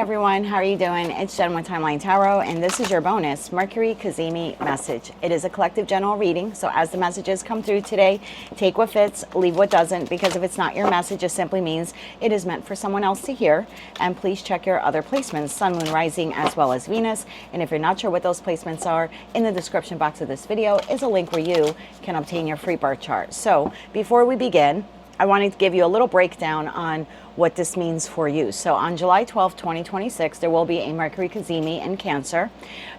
everyone, how are you doing? It's Jen with Timeline Tarot, and this is your bonus Mercury Cazimi message. It is a collective general reading, so as the messages come through today, take what fits, leave what doesn't, because if it's not your message, it simply means it is meant for someone else to hear. And please check your other placements, Sun, Moon, Rising, as well as Venus. And if you're not sure what those placements are, in the description box of this video is a link where you can obtain your free birth chart. So before we begin, I wanted to give you a little breakdown on what this means for you. So on July 12th, 2026, there will be a Mercury Cazimi in Cancer.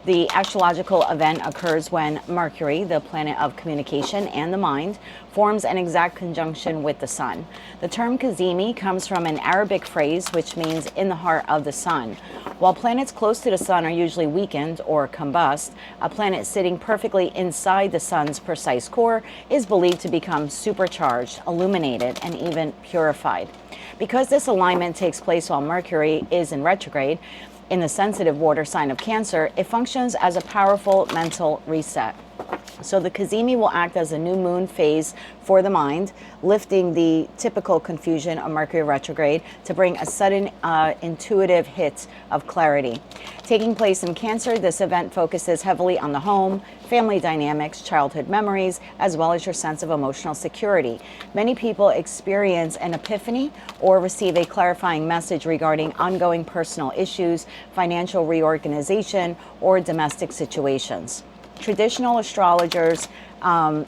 The astrological event occurs when Mercury, the planet of communication and the mind, forms an exact conjunction with the sun. The term Cazimi comes from an Arabic phrase which means in the heart of the sun. While planets close to the sun are usually weakened or combust, a planet sitting perfectly inside the sun's precise core is believed to become supercharged, illuminated, and even purified. Because this alignment takes place while Mercury is in retrograde in the sensitive water sign of Cancer, it functions as a powerful mental reset. So the Cazimi will act as a new moon phase for the mind, lifting the typical confusion of Mercury retrograde to bring a sudden intuitive hit of clarity. Taking place in Cancer, this event focuses heavily on the home, family dynamics, childhood memories, as well as your sense of emotional security. Many people experience an epiphany or receive a clarifying message regarding ongoing personal issues, financial reorganization, or domestic situations. Traditional astrologers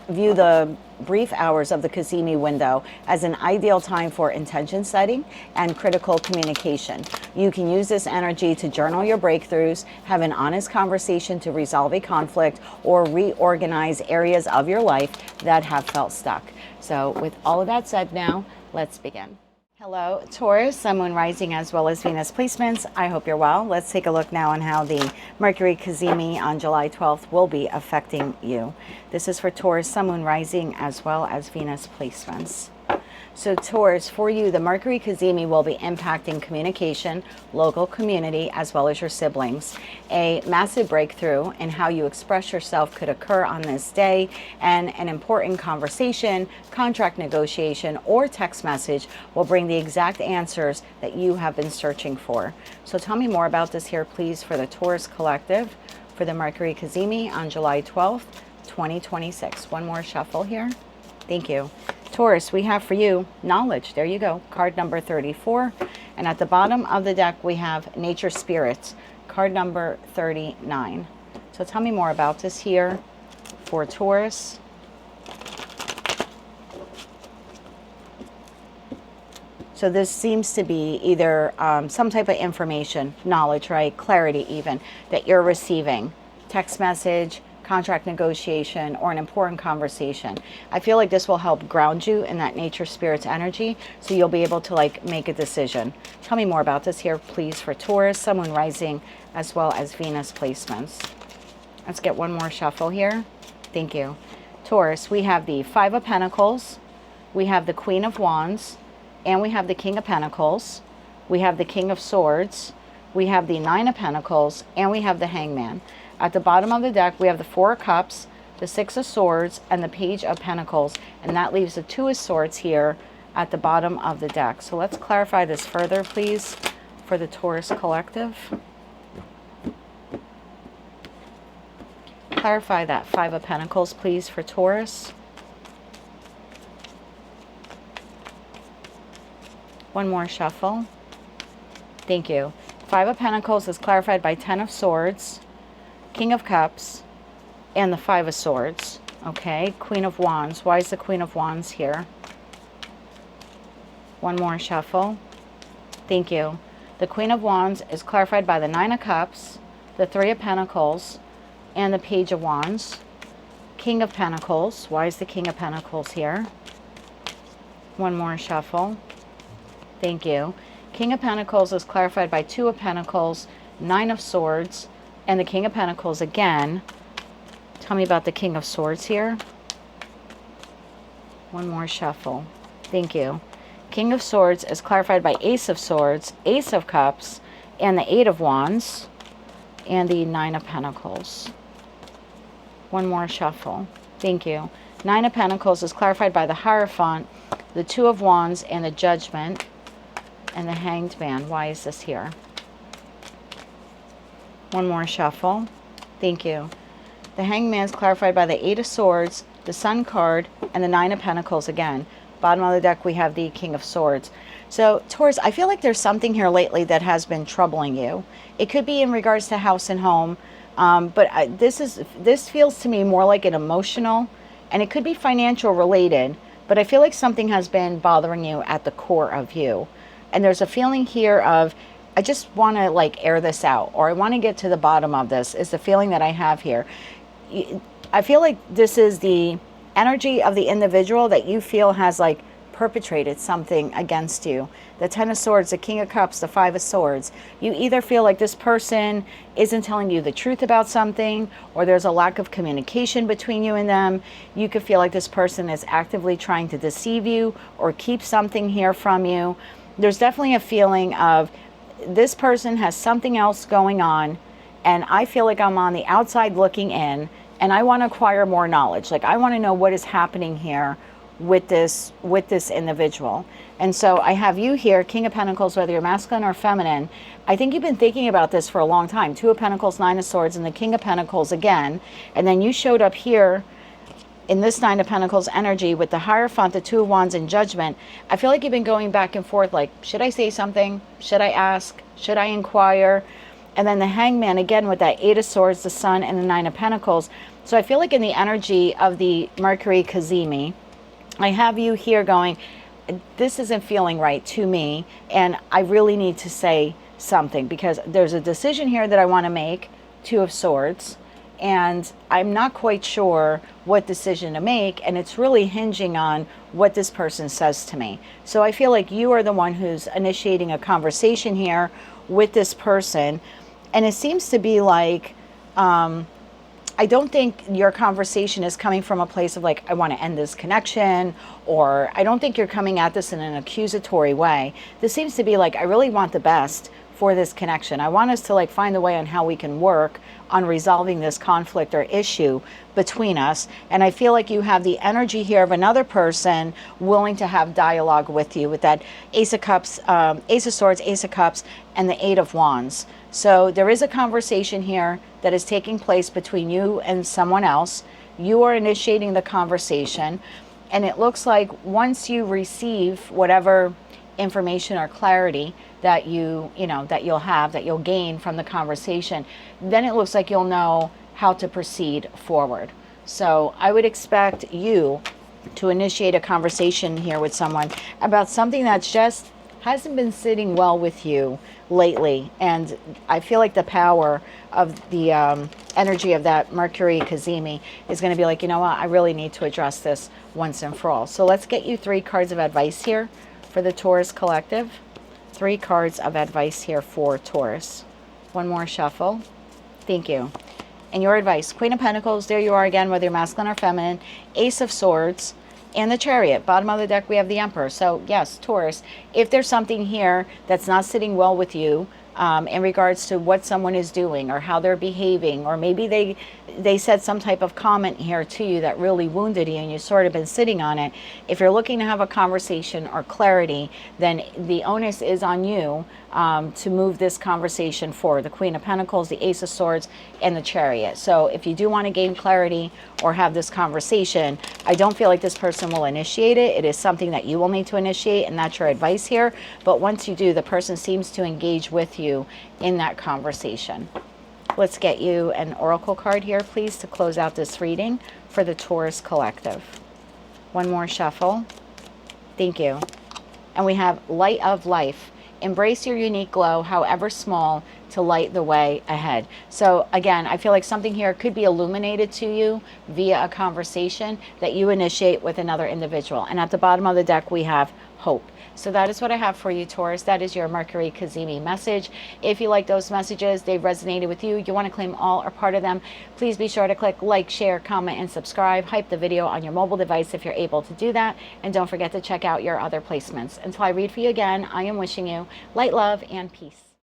view the brief hours of the Cazimi window as an ideal time for intention setting and critical communication. You can use this energy to journal your breakthroughs, have an honest conversation to resolve a conflict, or reorganize areas of your life that have felt stuck. So with all of that said now, let's begin. Hello, Taurus, Sun, Moon, Rising, as well as Venus placements. I hope you're well. Let's take a look now on how the Mercury Cazimi on July 12th will be affecting you. This is for Taurus, Sun, Moon, Rising, as well as Venus placements. So Taurus, for you, the Mercury Cazimi will be impacting communication, local community, as well as your siblings. A massive breakthrough in how you express yourself could occur on this day, and an important conversation, contract negotiation, or text message will bring the exact answers that you have been searching for. So tell me more about this here, please, for the Taurus Collective, for the Mercury Cazimi on July 12th, 2026. One more shuffle here. Thank you. Taurus, we have for you knowledge. There you go. Card number 34. And at the bottom of the deck, we have nature spirits. Card number 39. So tell me more about this here for Taurus. So this seems to be either some type of information, knowledge, right? Clarity even, that you're receiving. Text message, contract negotiation, or an important conversation. I feel like this will help ground you in that nature spirit's energy, so you'll be able to make a decision. Tell me more about this here, please, for Taurus, Sun, Moon, Rising, as well as Venus placements. Let's get one more shuffle here. Thank you. Taurus, we have the Five of Pentacles, we have the Queen of Wands, and we have the King of Pentacles, we have the King of Swords, we have the Nine of Pentacles, and we have the Hangman. At the bottom of the deck, we have the Four of Cups, the Six of Swords, and the Page of Pentacles. And that leaves the Two of Swords here at the bottom of the deck. So let's clarify this further, please, for the Taurus Collective. Clarify that Five of Pentacles, please, for Taurus. One more shuffle. Thank you. Five of Pentacles is clarified by Ten of Swords, King of Cups, and the Five of Swords. Okay, Queen of Wands. Why is the Queen of Wands here? One more shuffle. Thank you. The Queen of Wands is clarified by the Nine of Cups, the Three of Pentacles, and the Page of Wands. King of Pentacles. Why is the King of Pentacles here? One more shuffle. Thank you. King of Pentacles is clarified by Two of Pentacles, Nine of Swords, and the King of Pentacles again. Tell me about the King of Swords here. One more shuffle. Thank you. King of Swords is clarified by Ace of Swords, Ace of Cups, and the Eight of Wands, and the Nine of Pentacles. One more shuffle. Thank you. Nine of Pentacles is clarified by the Hierophant, the Two of Wands, and the Judgment, and the Hanged Man. Why is this here? One more shuffle. Thank you. The Hangman is clarified by the Eight of Swords, the Sun card, and the Nine of Pentacles again. Bottom of the deck, we have the King of Swords. So, Taurus, I feel like there's something here lately that has been troubling you. It could be in regards to house and home, but this feels to me more like an emotional, and it could be financial related, but I feel like something has been bothering you at the core of you. And there's a feeling here of, I just want to like air this out, or I want to get to the bottom of this, is the feeling that I have here. I feel like this is the energy of the individual that you feel has like perpetrated something against you. The Ten of Swords, the King of Cups, the Five of Swords. You either feel like this person isn't telling you the truth about something, or there's a lack of communication between you and them. You could feel like this person is actively trying to deceive you or keep something here from you. There's definitely a feeling of this person has something else going on, and I feel like I'm on the outside looking in, and I want to acquire more knowledge. Like, I want to know what is happening here with this individual. And so I have you here, King of Pentacles, whether you're masculine or feminine. I think you've been thinking about this for a long time. Two of Pentacles, Nine of Swords, and the King of Pentacles again. And then you showed up here in this Nine of Pentacles energy with the Hierophant, the Two of Wands, and Judgment. I feel like you've been going back and forth, like, should I say something? Should I ask? Should I inquire? And then the Hangman again with that Eight of Swords, the Sun, and the Nine of Pentacles. So I feel like in the energy of the Mercury Cazimi, I have you here going, this isn't feeling right to me, and I really need to say something, because there's a decision here that I want to make, Two of Swords, and I'm not quite sure what decision to make, and it's really hinging on what this person says to me. So I feel like you are the one who's initiating a conversation here with this person, and it seems to be like, I don't think your conversation is coming from a place of like, I want to end this connection, or I don't think you're coming at this in an accusatory way. This seems to be like, I really want the best for this connection. I want us to like find a way on how we can work on resolving this conflict or issue between us. And I feel like you have the energy here of another person willing to have dialogue with you with that Ace of Cups, Ace of Swords, Ace of Cups, and the Eight of Wands. So there is a conversation here that is taking place between you and someone else. You are initiating the conversation, and it looks like once you receive whatever information or clarity that you'll gain from the conversation, then it looks like you'll know how to proceed forward. So I would expect you to initiate a conversation here with someone about something that's just hasn't been sitting well with you lately. And I feel like the power of the energy of that Mercury Cazimi is going to be like, you know what, I really need to address this once and for all. So let's get you 3 cards of advice here for the Taurus collective. 3 cards of advice here for Taurus. One more shuffle. Thank you. And your advice, Queen of Pentacles, there you are again, whether you're masculine or feminine, Ace of Swords, and the Chariot. Bottom of the deck, we have the Emperor. So yes, Taurus, if there's something here that's not sitting well with you in regards to what someone is doing or how they're behaving, or maybe they said some type of comment here to you that really wounded you and you've sort of been sitting on it. If you're looking to have a conversation or clarity, then the onus is on you to move this conversation forward. The Queen of Pentacles, the Ace of Swords, and the Chariot. So if you do want to gain clarity or have this conversation, I don't feel like this person will initiate it. It is something that you will need to initiate, and that's your advice here. But once you do, the person seems to engage with you in that conversation. Let's get you an oracle card here, please, to close out this reading for the Taurus collective. One more shuffle. Thank you. And we have Light of Life. Embrace your unique glow, however small, to light the way ahead. So again, I feel like something here could be illuminated to you via a conversation that you initiate with another individual. And at the bottom of the deck, we have Hope. So that is what I have for you, Taurus. That is your Mercury Cazimi message. If you like those messages, they've resonated with you, you want to claim all or part of them, please be sure to click like, share, comment, and subscribe. Hype the video on your mobile device if you're able to do that. And don't forget to check out your other placements. Until I read for you again, I am wishing you light, love, and peace.